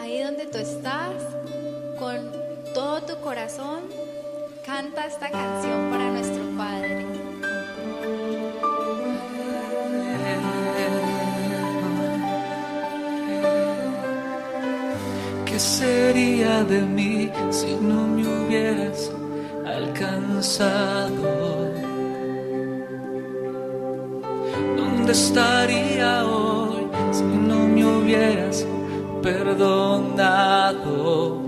ahí donde tú estás, con todo tu corazón, canta esta canción para nuestro Padre. ¿Qué sería de mí si no me hubieras alcanzado? ¿Dónde estaría hoy si no me hubieras perdonado?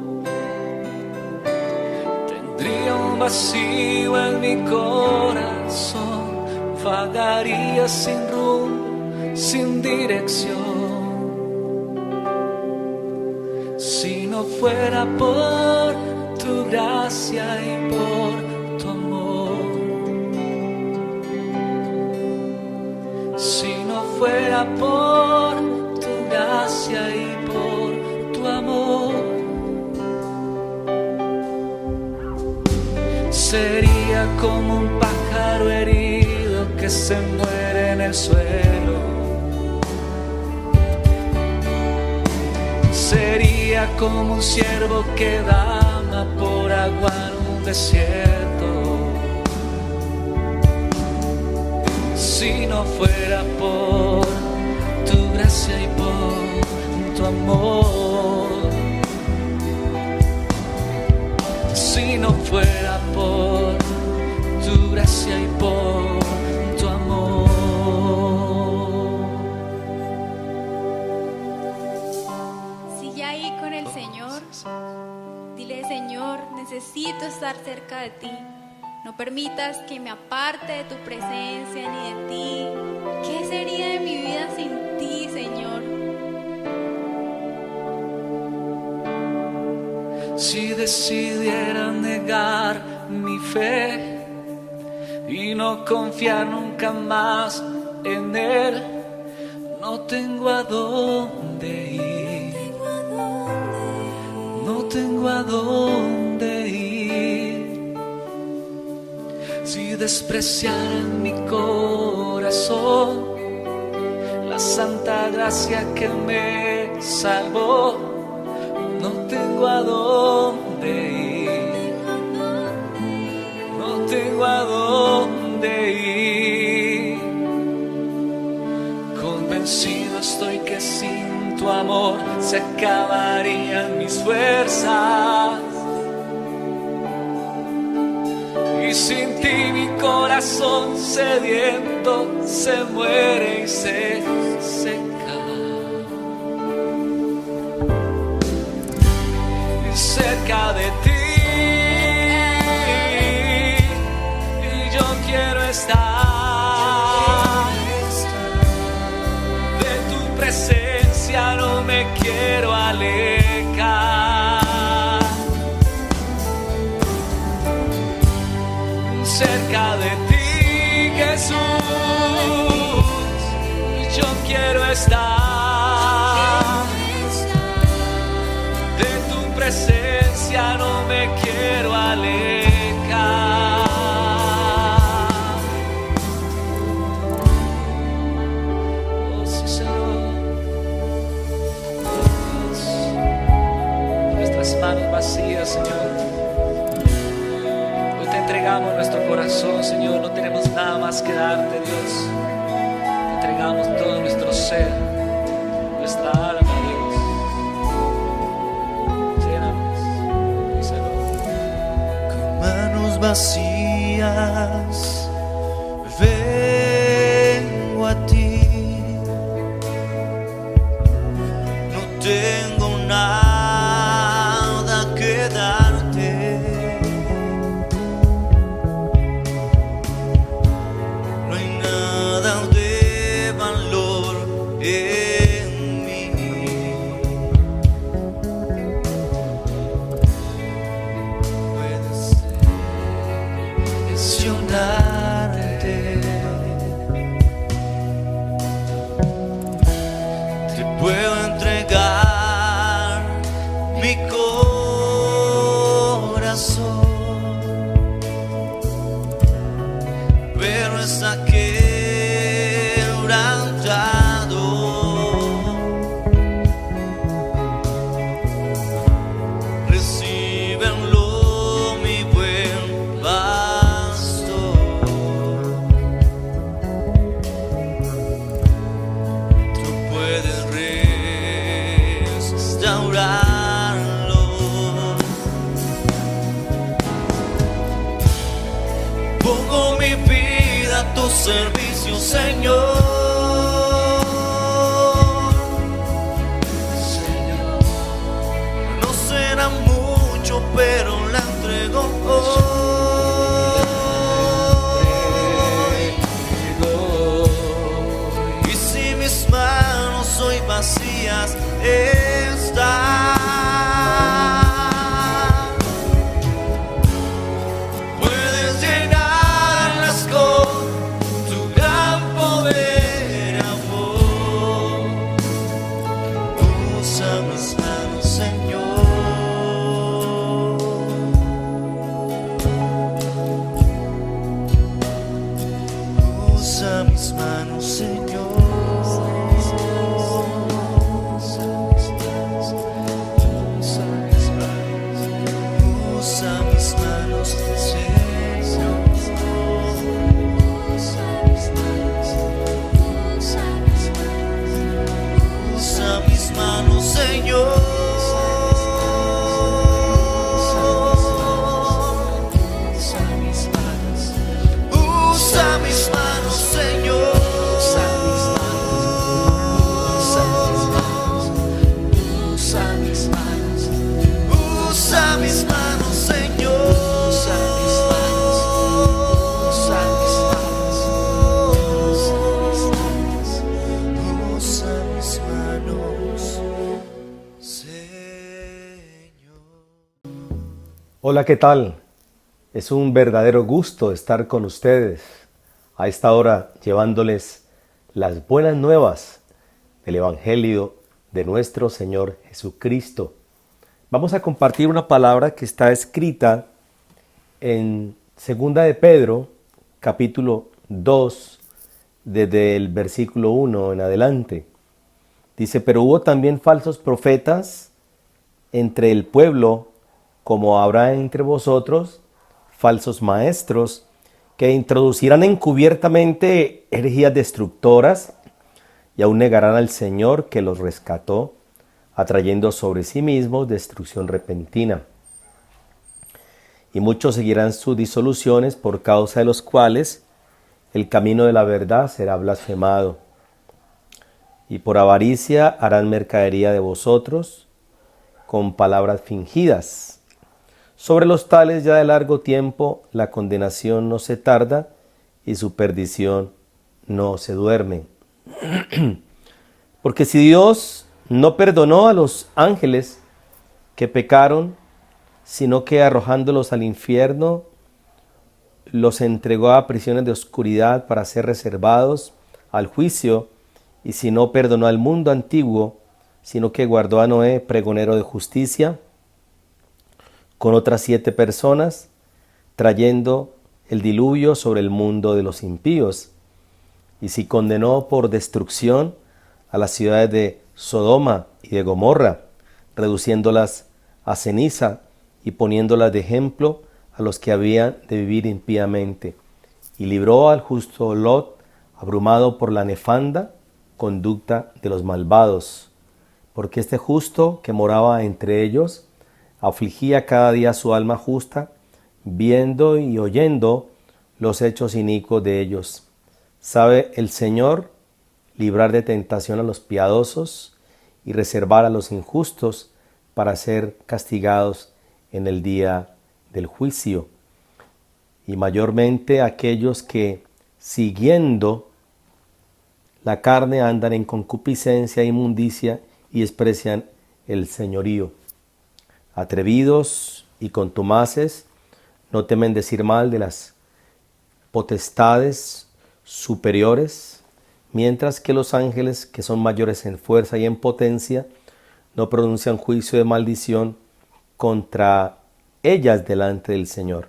Tendría un vacío en mi corazón, vagaría sin rumbo, sin dirección. Si no fuera por tu gracia y por tu amor, si no fuera por tu gracia y por tu amor, sería como un pájaro herido que se muere en el suelo. Sería como un ciervo que dama por agua en un desierto. Si no fuera por tu gracia y por tu amor, si no fuera por tu gracia y por tu amor. Sigue ahí con el Señor. Dile: Señor, necesito estar cerca de ti. No permitas que me aparte de tu presencia ni de ti. ¿Qué sería de mi vida sin ti, Señor? Si decidiera negar mi fe y no confiar nunca más en Él, no tengo a dónde ir, no tengo a dónde ir. Si despreciara en mi corazón la santa gracia que me salvó, no tengo a dónde ir, no tengo a dónde ir. Convencido estoy que sin tu amor se acabarían mis fuerzas, y sin ti mi corazón sediento se muere y se seca. Cerca de ti, y yo quiero estar. De tu presencia no me quiero alejar. Cerca de ti, Jesús, yo quiero estar. Presencia no me quiero alejar. Oh, sí, Señor. Oh, Dios. Nuestras manos vacías, Señor. Hoy te entregamos nuestro corazón, Señor. No tenemos nada más que darte, Dios. Te entregamos todo nuestro ser, nuestra alma, Dios. Vacías, vengo a ti, no tengo nada que darte, no hay nada de valor en mí. Puede ser nada servicio, Señor. No será mucho, pero la entrego hoy. Y si mis manos hoy vacías están, puedes llenarlas con tu gran poder, amor. Usa mis manos, Señor. Usa mis manos, Señor. Usa mis manos, Señor. Usa mis manos, Señor. Usa mis manos, Señor. Usa mis manos, Señor. Usa mis manos, Señor. Hola, ¿qué tal? Es un verdadero gusto estar con ustedes a esta hora llevándoles las buenas nuevas del Evangelio de nuestro Señor Jesucristo. Vamos a compartir una palabra que está escrita en 2 de Pedro, capítulo 2, desde el versículo 1 en adelante. Dice: pero hubo también falsos profetas entre el pueblo, como habrá entre vosotros falsos maestros, que introducirán encubiertamente herejías destructoras y aún negarán al Señor que los rescató, atrayendo sobre sí mismos destrucción repentina. Y muchos seguirán sus disoluciones, por causa de los cuales el camino de la verdad será blasfemado. Y por avaricia harán mercadería de vosotros con palabras fingidas. Sobre los tales ya de largo tiempo la condenación no se tarda y su perdición no se duerme. Porque si Dios no perdonó a los ángeles que pecaron, sino que arrojándolos al infierno, los entregó a prisiones de oscuridad para ser reservados al juicio, y si no perdonó al mundo antiguo, sino que guardó a Noé, pregonero de justicia, con otras 7 personas, trayendo el diluvio sobre el mundo de los impíos, y si condenó por destrucción a las ciudades de Sodoma y de Gomorra, reduciéndolas a ceniza y poniéndolas de ejemplo a los que habían de vivir impíamente, y libró al justo Lot, abrumado por la nefanda conducta de los malvados, porque este justo que moraba entre ellos afligía cada día su alma justa, viendo y oyendo los hechos inicuos de ellos. Sabe el Señor librar de tentación a los piadosos y reservar a los injustos para ser castigados en el día del juicio. Y mayormente aquellos que, siguiendo la carne, andan en concupiscencia e inmundicia y desprecian el señorío. Atrevidos y contumaces, no temen decir mal de las potestades superiores, mientras que los ángeles, que son mayores en fuerza y en potencia, no pronuncian juicio de maldición contra ellas delante del Señor.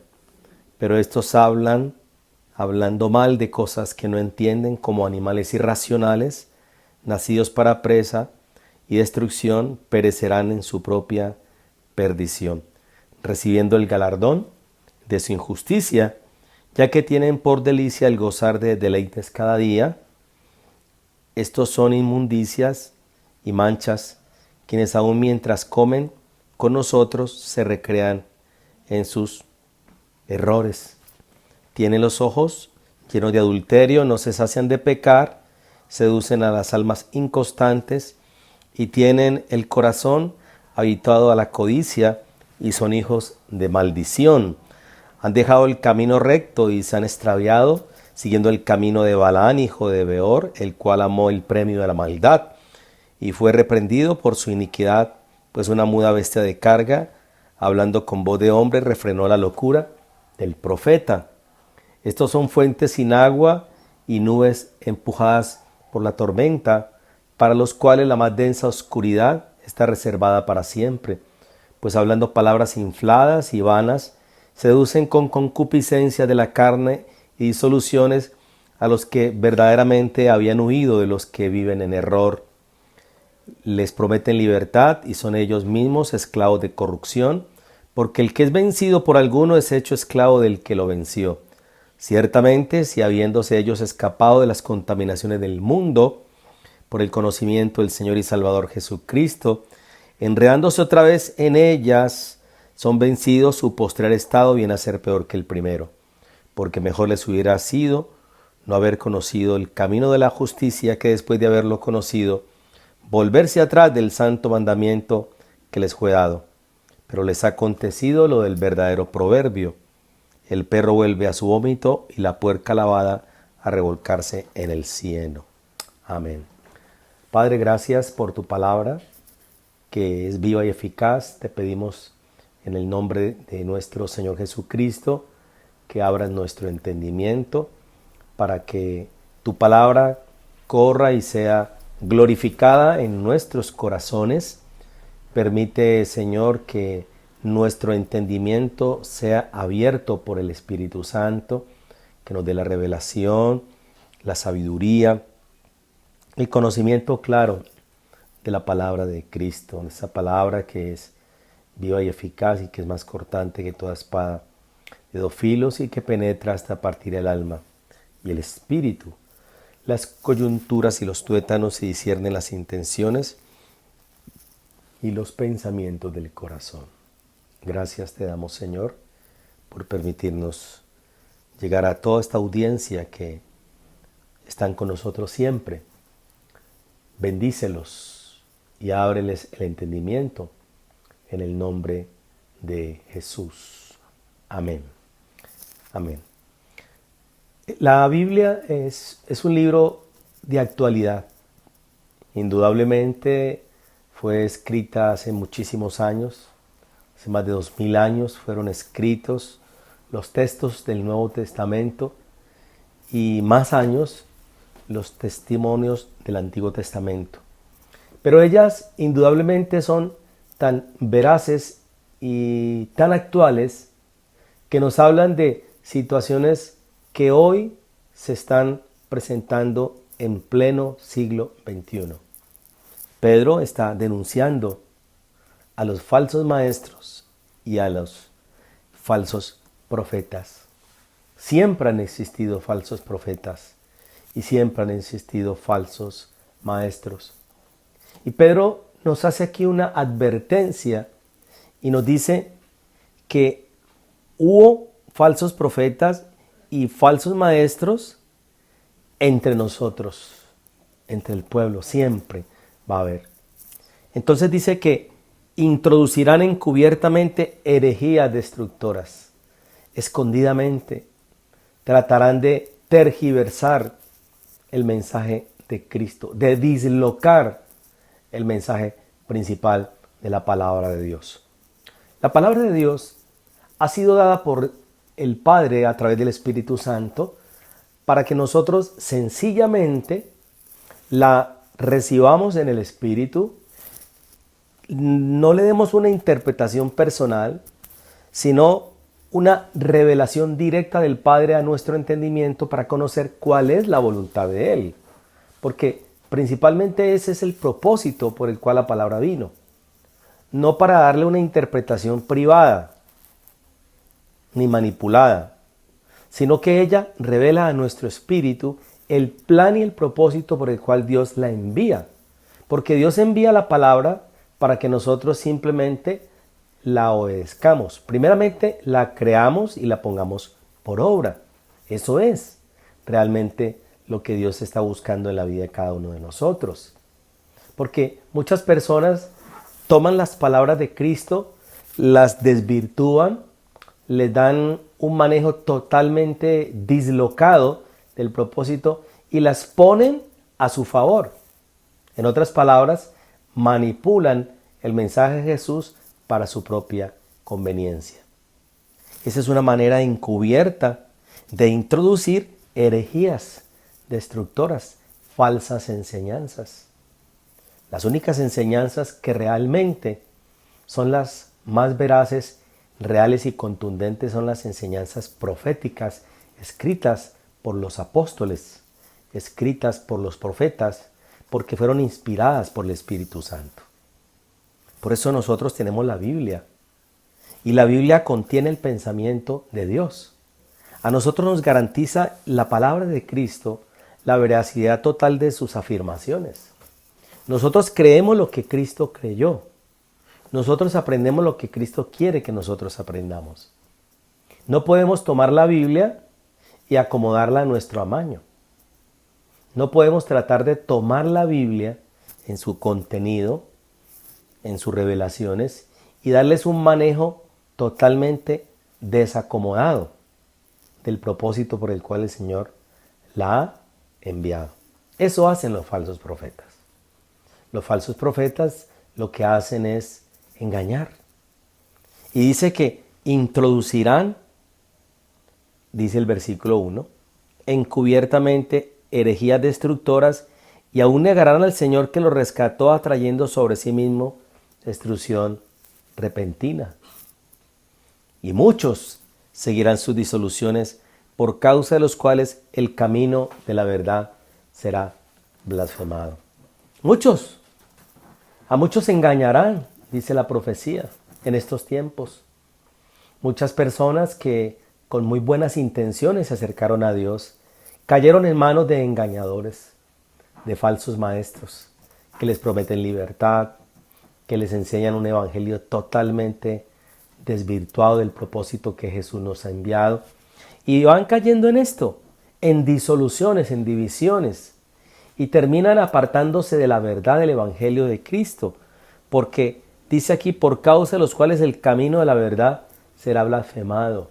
Pero estos hablando mal de cosas que no entienden, como animales irracionales, nacidos para presa y destrucción, perecerán en su propia perdición, recibiendo el galardón de su injusticia, ya que tienen por delicia el gozar de deleites cada día. Estos son inmundicias y manchas, quienes aun mientras comen con nosotros se recrean en sus errores. Tienen los ojos llenos de adulterio, no se sacian de pecar, seducen a las almas inconstantes y tienen el corazón habituado a la codicia y son hijos de maldición. Han dejado el camino recto y se han extraviado, siguiendo el camino de Balaán, hijo de Beor, el cual amó el premio de la maldad y fue reprendido por su iniquidad, pues una muda bestia de carga, hablando con voz de hombre, refrenó la locura del profeta. Estos son fuentes sin agua y nubes empujadas por la tormenta, para los cuales la más densa oscuridad está reservada para siempre, pues hablando palabras infladas y vanas, seducen con concupiscencia de la carne y disoluciones a los que verdaderamente habían huido de los que viven en error. Les prometen libertad y son ellos mismos esclavos de corrupción, porque el que es vencido por alguno es hecho esclavo del que lo venció. Ciertamente, si habiéndose ellos escapado de las contaminaciones del mundo, por el conocimiento del Señor y Salvador Jesucristo, enredándose otra vez en ellas, son vencidos, su postrer estado viene a ser peor que el primero, porque mejor les hubiera sido no haber conocido el camino de la justicia que después de haberlo conocido, volverse atrás del santo mandamiento que les fue dado. Pero les ha acontecido lo del verdadero proverbio: el perro vuelve a su vómito y la puerca lavada a revolcarse en el cieno. Amén. Padre, gracias por tu palabra, que es viva y eficaz. Te pedimos en el nombre de nuestro Señor Jesucristo que abras nuestro entendimiento para que tu palabra corra y sea glorificada en nuestros corazones. Permite, Señor, que nuestro entendimiento sea abierto por el Espíritu Santo, que nos dé la revelación, la sabiduría, el conocimiento claro de la palabra de Cristo, esa palabra que es viva y eficaz y que es más cortante que toda espada de dos filos y que penetra hasta partir el alma y el espíritu, las coyunturas y los tuétanos, y disciernen las intenciones y los pensamientos del corazón. Gracias te damos, Señor, por permitirnos llegar a toda esta audiencia que están con nosotros siempre. Bendícelos y ábreles el entendimiento en el nombre de Jesús. Amén. Amén. La Biblia es un libro de actualidad. Indudablemente fue escrita hace muchísimos años, hace más de 2000 años fueron escritos los textos del Nuevo Testamento y más años los testimonios del Antiguo Testamento. Pero ellas indudablemente son tan veraces y tan actuales que nos hablan de situaciones que hoy se están presentando en pleno siglo XXI. Pedro está denunciando a los falsos maestros y a los falsos profetas. Siempre han existido falsos profetas y siempre han existido falsos maestros. Y Pedro nos hace aquí una advertencia y nos dice que hubo falsos profetas y falsos maestros entre nosotros, entre el pueblo, siempre va a haber. Entonces dice que introducirán encubiertamente herejías destructoras, escondidamente tratarán de tergiversar el mensaje de Cristo, de dislocar el mensaje principal de la palabra de Dios. La palabra de Dios ha sido dada por el Padre a través del Espíritu Santo para que nosotros sencillamente la recibamos en el Espíritu, no le demos una interpretación personal, sino una revelación directa del Padre a nuestro entendimiento para conocer cuál es la voluntad de Él. Porque principalmente ese es el propósito por el cual la palabra vino. No para darle una interpretación privada ni manipulada, sino que ella revela a nuestro espíritu el plan y el propósito por el cual Dios la envía. Porque Dios envía la palabra para que nosotros simplemente la obedezcamos. Primeramente la creamos y la pongamos por obra. Eso es. realmente lo que Dios está buscando en la vida de cada uno de nosotros. Porque muchas personas toman las palabras de Cristo, las desvirtúan, les dan un manejo totalmente dislocado del propósito y las ponen a su favor. En otras palabras, manipulan el mensaje de Jesús para su propia conveniencia. Esa es una manera encubierta de introducir herejías destructoras, falsas enseñanzas. Las únicas enseñanzas que realmente son las más veraces, reales y contundentes son las enseñanzas proféticas escritas por los apóstoles, escritas por los profetas, porque fueron inspiradas por el Espíritu Santo. Por eso nosotros tenemos la Biblia. Y la Biblia contiene el pensamiento de Dios. A nosotros nos garantiza la palabra de Cristo la veracidad total de sus afirmaciones. Nosotros creemos lo que Cristo creyó. Nosotros aprendemos lo que Cristo quiere que nosotros aprendamos. No podemos tomar la Biblia y acomodarla a nuestro amaño. No podemos tratar de tomar la Biblia en su contenido, en sus revelaciones, y darles un manejo totalmente desacomodado del propósito por el cual el Señor la ha enviado. Eso hacen los falsos profetas. Los falsos profetas lo que hacen es engañar. Y dice que introducirán, dice el versículo 1, encubiertamente herejías destructoras y aún negarán al Señor que los rescató atrayendo sobre sí mismo destrucción repentina. Y muchos seguirán sus disoluciones por causa de los cuales el camino de la verdad será blasfemado. A muchos engañarán, dice la profecía, en estos tiempos. Muchas personas que con muy buenas intenciones se acercaron a Dios, cayeron en manos de engañadores, de falsos maestros, que les prometen libertad, que les enseñan un evangelio totalmente desvirtuado del propósito que Jesús nos ha enviado. Y van cayendo en esto, en disoluciones, en divisiones, y terminan apartándose de la verdad del evangelio de Cristo, porque dice aquí, por causa de los cuales el camino de la verdad será blasfemado.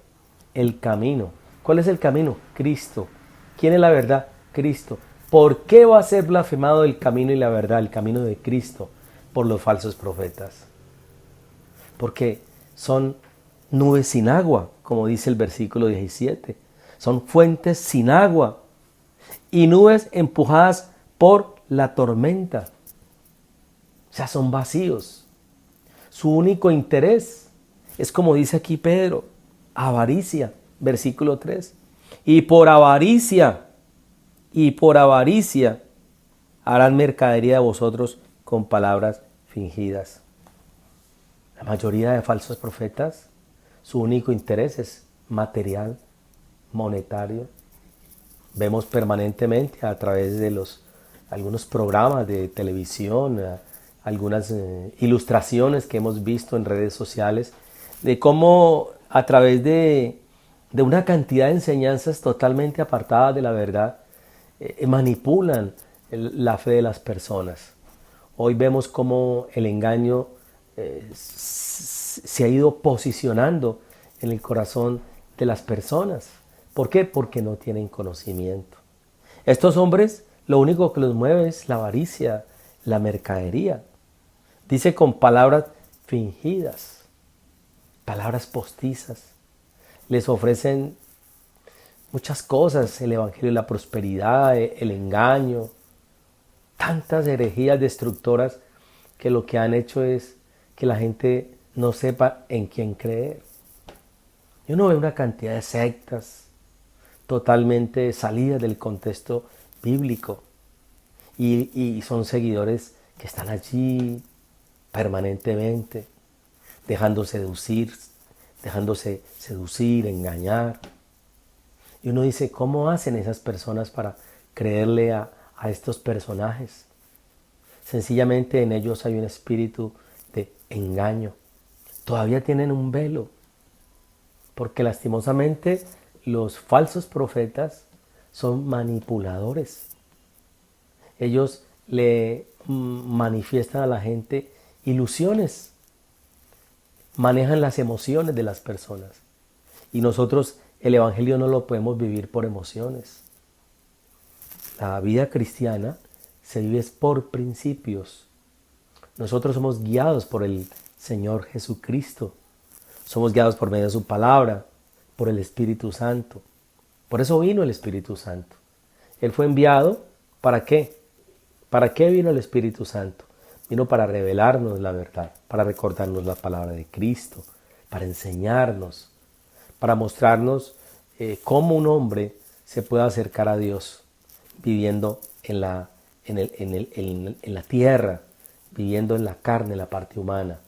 El camino. ¿Cuál es el camino? Cristo. ¿Quién es la verdad? Cristo. ¿Por qué va a ser blasfemado el camino y la verdad, el camino de Cristo? Por los falsos profetas. Porque son nubes sin agua, como dice el versículo 17. Son fuentes sin agua y nubes empujadas por la tormenta. O sea, son vacíos. Su único interés es, como dice aquí Pedro, avaricia, versículo 3. Y por avaricia harán mercadería de vosotros con palabras fingidas. La mayoría de falsos profetas, su único interés es material, monetario. Vemos permanentemente a través de algunos programas de televisión, algunas ilustraciones que hemos visto en redes sociales, de cómo a través de una cantidad de enseñanzas totalmente apartadas de la verdad, manipulan la fe de las personas. Hoy vemos cómo el engaño se ha ido posicionando en el corazón de las personas. ¿Por qué? Porque no tienen conocimiento. Estos hombres, lo único que los mueve es la avaricia, la mercadería. Dice con palabras fingidas, palabras postizas. Les ofrecen muchas cosas, el evangelio de la prosperidad, el engaño, tantas herejías destructoras que lo que han hecho es que la gente no sepa en quién creer. Y uno ve una cantidad de sectas totalmente salidas del contexto bíblico y son seguidores que están allí permanentemente, dejándose seducir, engañar. Y uno dice, ¿cómo hacen esas personas para creerle a estos personajes? Sencillamente en ellos hay un espíritu de engaño. Todavía tienen un velo, porque lastimosamente los falsos profetas son manipuladores. Ellos le manifiestan a la gente ilusiones, manejan las emociones de las personas. Y nosotros el Evangelio no lo podemos vivir por emociones. La vida cristiana se vive por principios. Nosotros somos guiados por el Señor Jesucristo. Somos guiados por medio de su palabra, por el Espíritu Santo. Por eso vino el Espíritu Santo. Él fue enviado, ¿para qué? ¿Para qué vino el Espíritu Santo? Vino para revelarnos la verdad, para recordarnos la palabra de Cristo, para enseñarnos, para mostrarnos cómo un hombre se puede acercar a Dios viviendo en la tierra, viviendo en la carne, en la parte humana.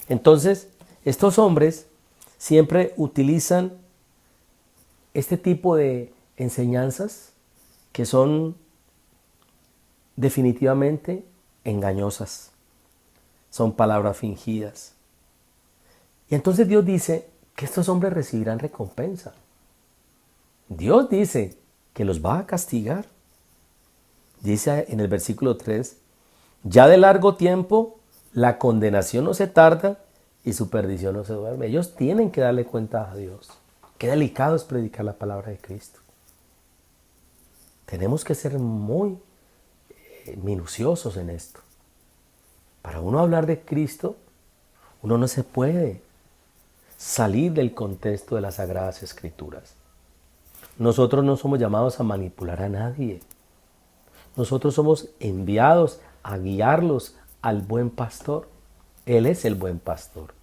Entonces, estos hombres siempre utilizan este tipo de enseñanzas que son definitivamente engañosas, son palabras fingidas. Y entonces Dios dice que estos hombres recibirán recompensa. Dios dice que los va a castigar. Dice en el versículo 3, ya de largo tiempo la condenación no se tarda y su perdición no se duerme. Ellos tienen que darle cuenta a Dios. Qué delicado es predicar la palabra de Cristo. Tenemos que ser muy minuciosos en esto. Para uno hablar de Cristo, uno no se puede salir del contexto de las Sagradas Escrituras. Nosotros no somos llamados a manipular a nadie. Nosotros somos enviados a guiarlos al buen pastor. Él es el buen pastor.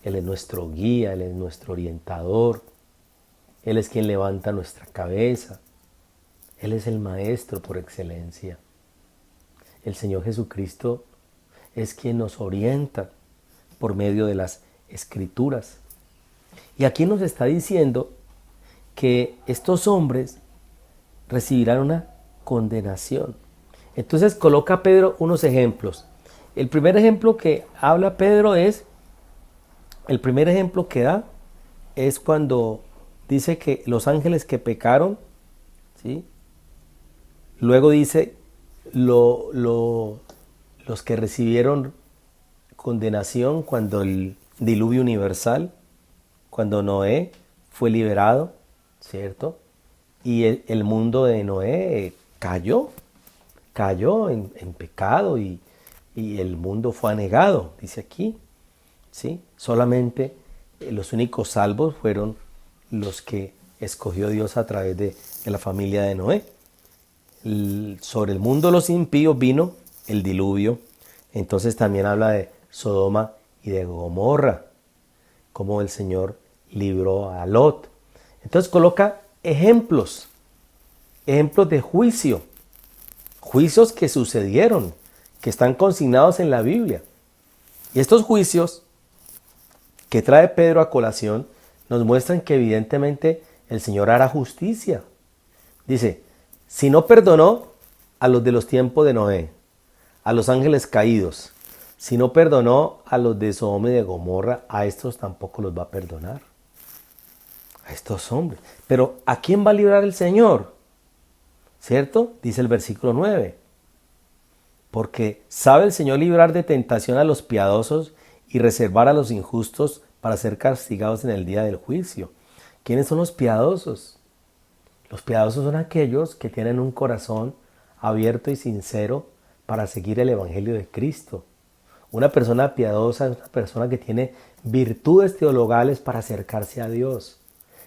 Él es nuestro guía, Él es nuestro orientador. Él es quien levanta nuestra cabeza. Él es el maestro por excelencia. El Señor Jesucristo es quien nos orienta por medio de las Escrituras. Y aquí nos está diciendo que estos hombres recibirán una condenación. Entonces coloca Pedro unos ejemplos. El primer ejemplo que habla Pedro el primer ejemplo que da es cuando dice que los ángeles que pecaron, ¿sí? Luego dice los que recibieron condenación cuando el diluvio universal, cuando Noé fue liberado, ¿cierto? Y el mundo de Noé cayó en pecado y el mundo fue anegado, dice aquí, ¿sí? Solamente los únicos salvos fueron los que escogió Dios a través de la familia de Noé. Sobre el mundo de los impíos vino el diluvio. Entonces también habla de Sodoma y de Gomorra, como el Señor libró a Lot. Entonces coloca ejemplos de juicios que sucedieron, que están consignados en la Biblia. Y estos juicios que trae Pedro a colación nos muestran que evidentemente el Señor hará justicia. Dice, si no perdonó a los de los tiempos de Noé, a los ángeles caídos, si no perdonó a los de Sodoma y de Gomorra, a estos tampoco los va a perdonar. A estos hombres. Pero ¿a quién va a librar el Señor? ¿Cierto? Dice el versículo 9. Porque sabe el Señor librar de tentación a los piadosos y reservar a los injustos para ser castigados en el día del juicio. ¿Quiénes son los piadosos? Los piadosos son aquellos que tienen un corazón abierto y sincero para seguir el Evangelio de Cristo. Una persona piadosa es una persona que tiene virtudes teologales para acercarse a Dios,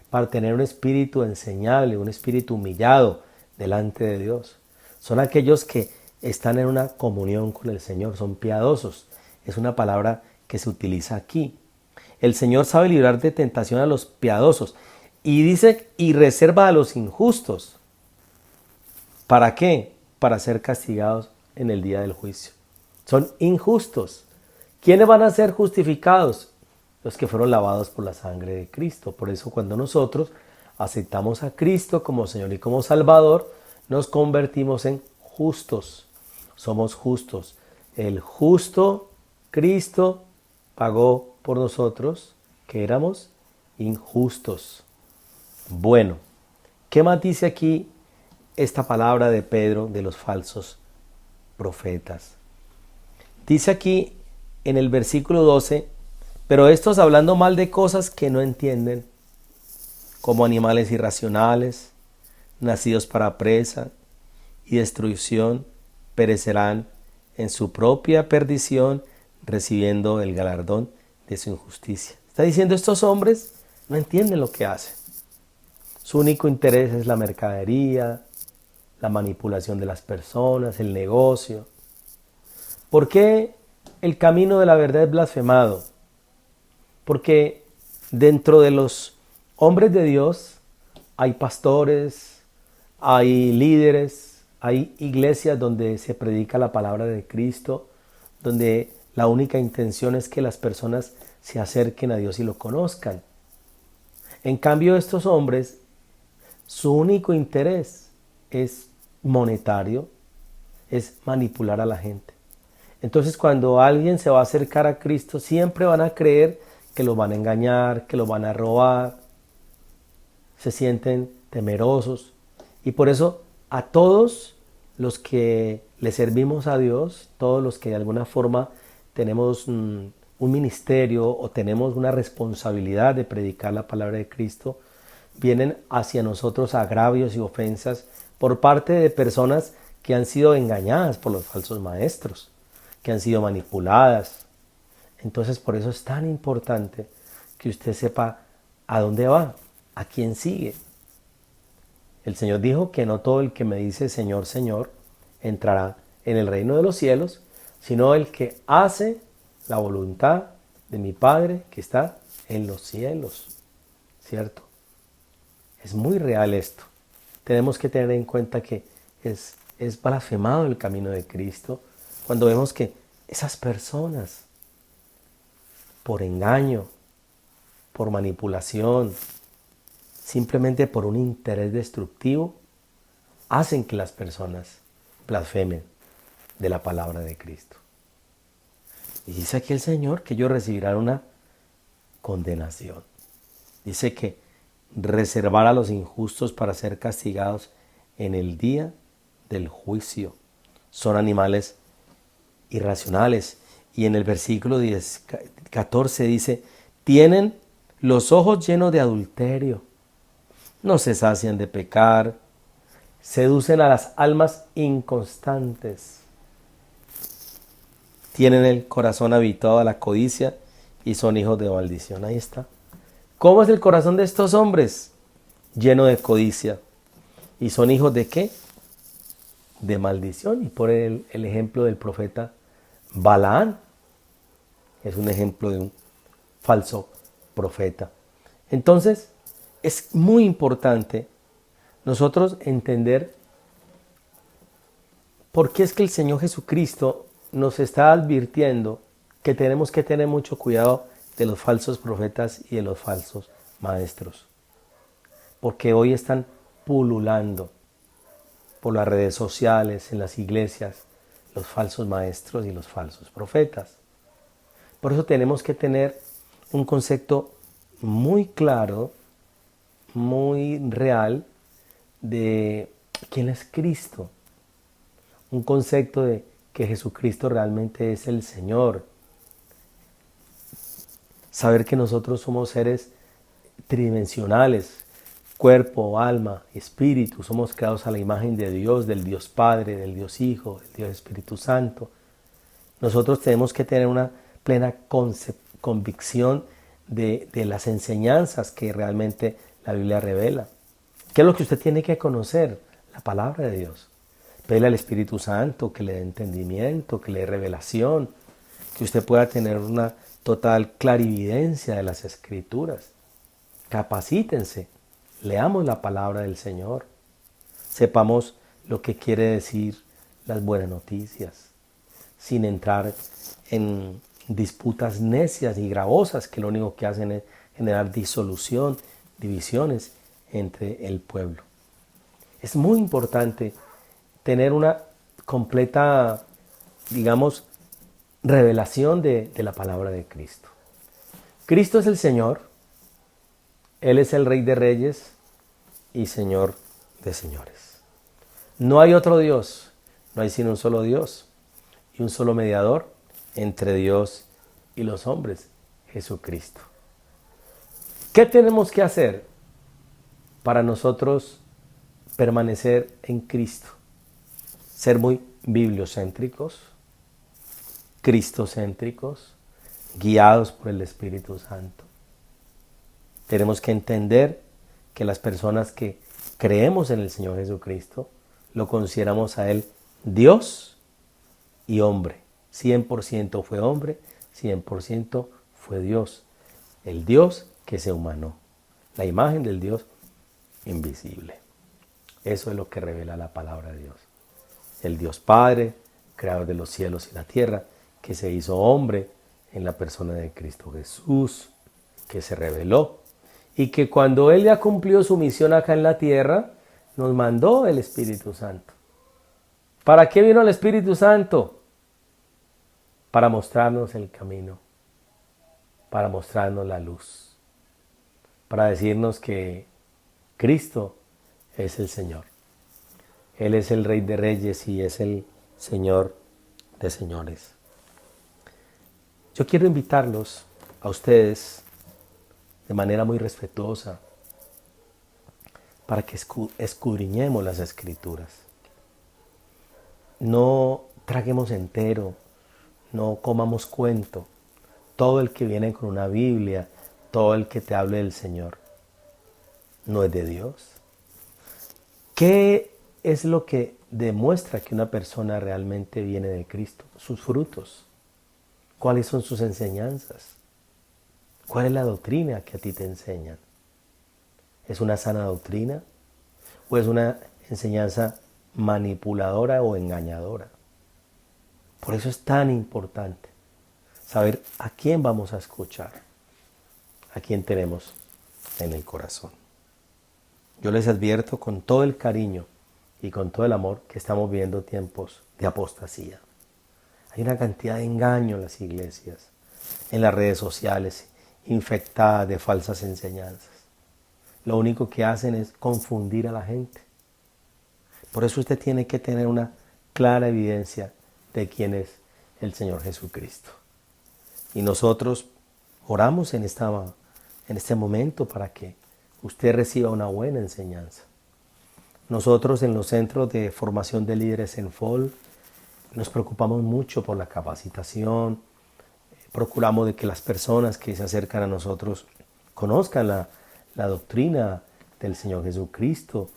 para tener un espíritu enseñable, un espíritu humillado delante de Dios. Son aquellos que están en una comunión con el Señor, son piadosos. Es una palabra que se utiliza aquí. El Señor sabe librar de tentación a los piadosos. Y dice, y reserva a los injustos. ¿Para qué? Para ser castigados en el día del juicio. Son injustos. ¿Quiénes van a ser justificados? Los que fueron lavados por la sangre de Cristo. Por eso cuando nosotros aceptamos a Cristo como Señor y como Salvador, nos convertimos en justos. Somos justos. El justo Cristo pagó por nosotros, que éramos injustos. Bueno, ¿Qué más dice aquí esta palabra de Pedro de los falsos profetas? Dice aquí en el versículo 12, pero estos hablando mal de cosas que no entienden, como animales irracionales, nacidos para presa y destrucción, perecerán en su propia perdición, recibiendo el galardón de su injusticia. Está diciendo, estos hombres no entienden lo que hacen. Su único interés es la mercadería, la manipulación de las personas, el negocio. ¿Por qué el camino de la verdad es blasfemado? Porque dentro de los hombres de Dios hay pastores, hay líderes, hay iglesias donde se predica la palabra de Cristo, donde la única intención es que las personas se acerquen a Dios y lo conozcan. En cambio, estos hombres, su único interés es monetario, es manipular a la gente. Entonces, cuando alguien se va a acercar a Cristo, siempre van a creer que lo van a engañar, que lo van a robar. Se sienten temerosos. Y por eso a todos los que le servimos a Dios, todos los que de alguna forma tenemos un ministerio o tenemos una responsabilidad de predicar la palabra de Cristo, vienen hacia nosotros agravios y ofensas por parte de personas que han sido engañadas por los falsos maestros, que han sido manipuladas. Entonces por eso es tan importante que usted sepa a dónde va, a quién sigue. El Señor dijo que no todo el que me dice Señor, Señor, entrará en el reino de los cielos, sino el que hace la voluntad de mi Padre que está en los cielos. ¿Cierto? Es muy real esto. Tenemos que tener en cuenta que es blasfemado el camino de Cristo cuando vemos que esas personas, por engaño, por manipulación, simplemente por un interés destructivo, hacen que las personas blasfemen de la palabra de Cristo. Y dice aquí el Señor que ellos recibirán una condenación. Dice que reservar a los injustos para ser castigados en el día del juicio. Son animales irracionales. Y en el versículo 14 dice, tienen los ojos llenos de adulterio, no se sacian de pecar, seducen a las almas inconstantes, tienen el corazón habituado a la codicia y son hijos de maldición. Ahí está. ¿Cómo es el corazón de estos hombres? Lleno de codicia. ¿Y son hijos de qué? De maldición. Y por el ejemplo del profeta Balaán. Es un ejemplo de un falso profeta. Entonces, es muy importante nosotros entender por qué es que el Señor Jesucristo nos está advirtiendo que tenemos que tener mucho cuidado de los falsos profetas y de los falsos maestros. Porque hoy están pululando por las redes sociales, en las iglesias, los falsos maestros y los falsos profetas. Por eso tenemos que tener un concepto muy claro, muy real de quién es Cristo. Un concepto de que Jesucristo realmente es el Señor. Saber que nosotros somos seres tridimensionales, cuerpo, alma, espíritu. Somos creados a la imagen de Dios, del Dios Padre, del Dios Hijo, del Dios Espíritu Santo. Nosotros tenemos que tener una plena convicción de las enseñanzas que realmente la Biblia revela. ¿Qué es lo que usted tiene que conocer? La palabra de Dios. Pedirle al Espíritu Santo que le dé entendimiento, que le dé revelación, que usted pueda tener una total clarividencia de las Escrituras. Capacítense, leamos la palabra del Señor, sepamos lo que quiere decir las buenas noticias, sin entrar en disputas necias y gravosas que lo único que hacen es generar disolución, divisiones entre el pueblo. Es muy importante tener una completa, digamos, revelación de la palabra de Cristo. Cristo es el Señor, Él es el Rey de Reyes y Señor de señores. No hay otro Dios, no hay sino un solo Dios y un solo mediador entre Dios y los hombres, Jesucristo. ¿Qué tenemos que hacer para nosotros permanecer en Cristo? Ser muy bibliocéntricos, cristocéntricos, guiados por el Espíritu Santo. Tenemos que entender que las personas que creemos en el Señor Jesucristo, lo consideramos a Él Dios y hombre. 100% fue hombre, 100% fue Dios. El Dios que se humanó. La imagen del Dios invisible. Eso es lo que revela la palabra de Dios. El Dios Padre, creador de los cielos y la tierra, que se hizo hombre en la persona de Cristo Jesús, que se reveló y que cuando Él ya cumplió su misión acá en la tierra, nos mandó el Espíritu Santo. ¿Para qué vino el Espíritu Santo? Para mostrarnos el camino, para mostrarnos la luz, para decirnos que Cristo es el Señor. Él es el Rey de Reyes y es el Señor de Señores. Yo quiero invitarlos a ustedes de manera muy respetuosa para que escudriñemos las Escrituras. No traguemos entero, no comamos cuento. Todo el que viene con una Biblia, todo el que te hable del Señor, no es de Dios. ¿Qué es lo que demuestra que una persona realmente viene de Cristo? Sus frutos. ¿Cuáles son sus enseñanzas? ¿Cuál es la doctrina que a ti te enseñan? ¿Es una sana doctrina? ¿O es una enseñanza manipuladora o engañadora? Por eso es tan importante saber a quién vamos a escuchar, a quién tenemos en el corazón. Yo les advierto con todo el cariño y con todo el amor que estamos viviendo tiempos de apostasía. Hay una cantidad de engaño en las iglesias, en las redes sociales, infectadas de falsas enseñanzas. Lo único que hacen es confundir a la gente. Por eso usted tiene que tener una clara evidencia de quién es el Señor Jesucristo. Y nosotros oramos en este momento para que usted reciba una buena enseñanza. Nosotros en los centros de formación de líderes en FOL nos preocupamos mucho por la capacitación, procuramos de que las personas que se acercan a nosotros conozcan la doctrina del Señor Jesucristo,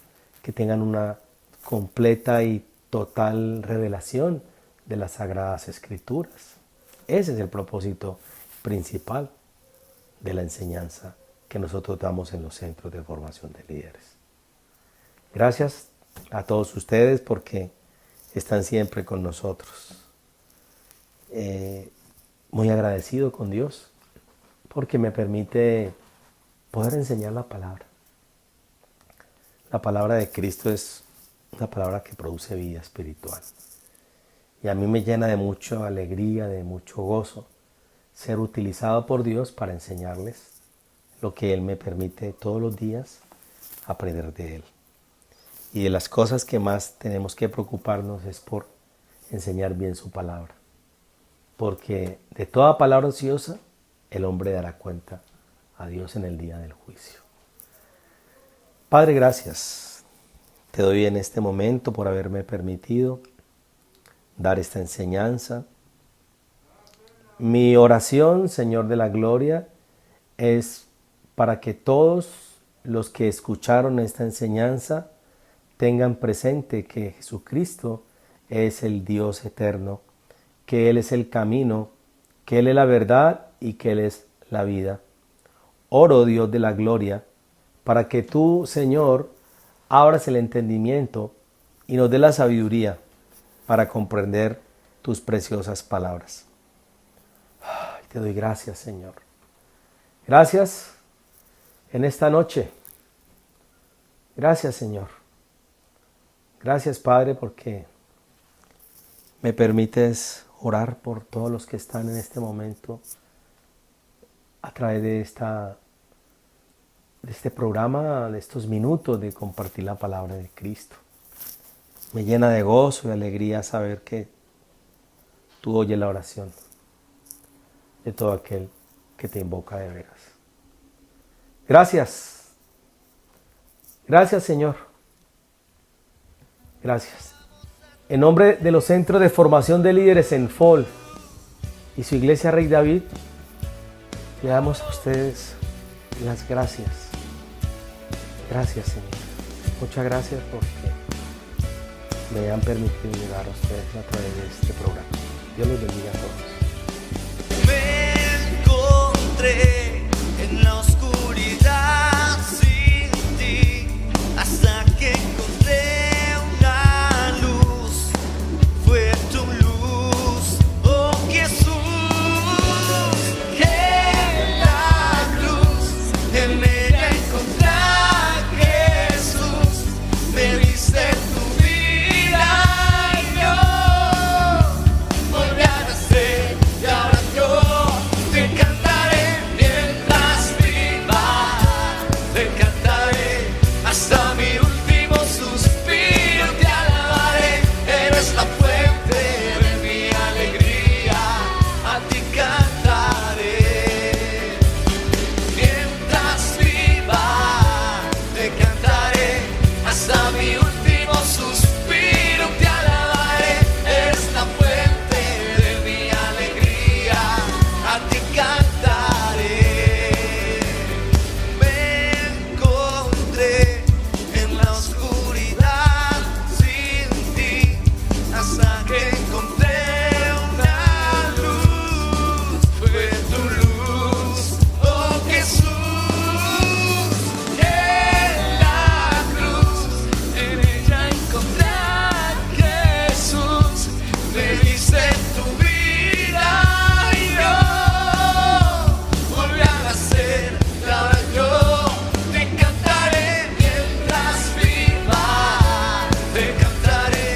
que tengan una completa y total revelación de las Sagradas Escrituras. Ese es el propósito principal de la enseñanza que nosotros damos en los centros de formación de líderes. Gracias a todos ustedes porque están siempre con nosotros. Muy agradecido con Dios porque me permite poder enseñar la palabra. La palabra de Cristo es una palabra que produce vida espiritual. Y a mí me llena de mucha alegría, de mucho gozo, ser utilizado por Dios para enseñarles lo que Él me permite todos los días aprender de Él. Y de las cosas que más tenemos que preocuparnos es por enseñar bien su palabra. Porque de toda palabra ociosa, el hombre dará cuenta a Dios en el día del juicio. Padre, gracias. Te doy en este momento por haberme permitido dar esta enseñanza. Mi oración, Señor de la Gloria, es para que todos los que escucharon esta enseñanza tengan presente que Jesucristo es el Dios eterno, que Él es el camino, que Él es la verdad y que Él es la vida. Oro, Dios de la gloria, para que tú, Señor, abras el entendimiento y nos dé la sabiduría para comprender tus preciosas palabras. Te doy gracias, Señor. Gracias en esta noche. Gracias, Señor. Gracias, Padre, porque me permites orar por todos los que están en este momento a través de esta de este programa, de estos minutos de compartir la palabra de Cristo. Me llena de gozo y alegría saber que tú oyes la oración de todo aquel que te invoca de veras. Gracias. Gracias, Señor. Gracias. En nombre de los Centros de Formación de Líderes en FOL y su Iglesia Rey David, le damos a ustedes las gracias. Gracias, Señor. Muchas gracias porque me han permitido llegar a ustedes a través de este programa. Dios los bendiga a todos. Me encontré en la oscuridad sin ti, hasta que encontré una luz. Fue tu luz, oh Jesús, que la cruz, en ella encontré a Jesús. Me diste tu vida y yo volví a nacer, y ahora yo te cantaré mientras viva, te cantaré hasta mi último suspiro, te alabaré, eres la fuente de mi alegría, a ti cantaré. Mientras viva, te cantaré hasta mi último suspiro, te alabaré, eres la fuente de mi alegría, a ti cantaré. Me encontré en la oscuridad sin ti, hasta que encontré una luz. Fue tu luz, oh Jesús, en la cruz, en ella encontré a Jesús. Me diste tu vida y yo volví a nacer, y ahora yo te cantaré mientras viva, te cantaré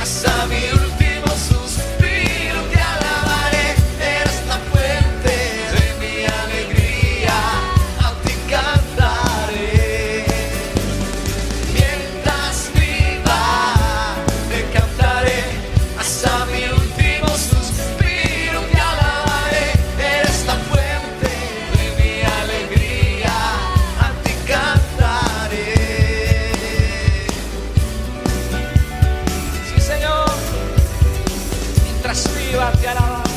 hasta mi último suspiro, te alabaré, eres la fuente de mi alegría, a ti cantaré. Mientras viva, te cantaré hasta mi último suspiro, te alabaré, eres la fuente de mi alegría, a ti cantaré. Sí, Señor, mientras viva te alabamos,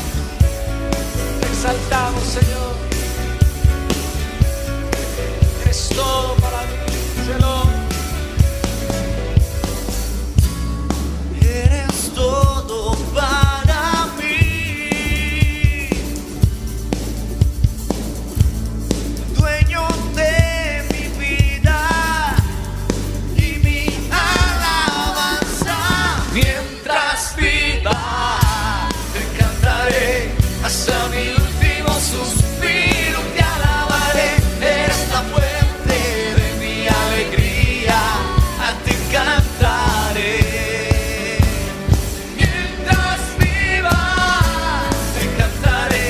te exaltamos, Señor. Eres todo para mí, Señor. Eres todo para mí, dueño de mi vida y mi alabanza. Mientras viva, te cantaré hasta mi último suspiro, te alabaré, eres la fuente de mi alegría, a ti cantaré. Mientras viva, te cantaré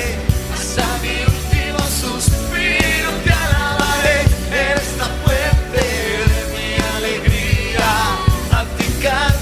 hasta mi último suspiro, te alabaré, eres la fuente de mi alegría, a ti cantaré.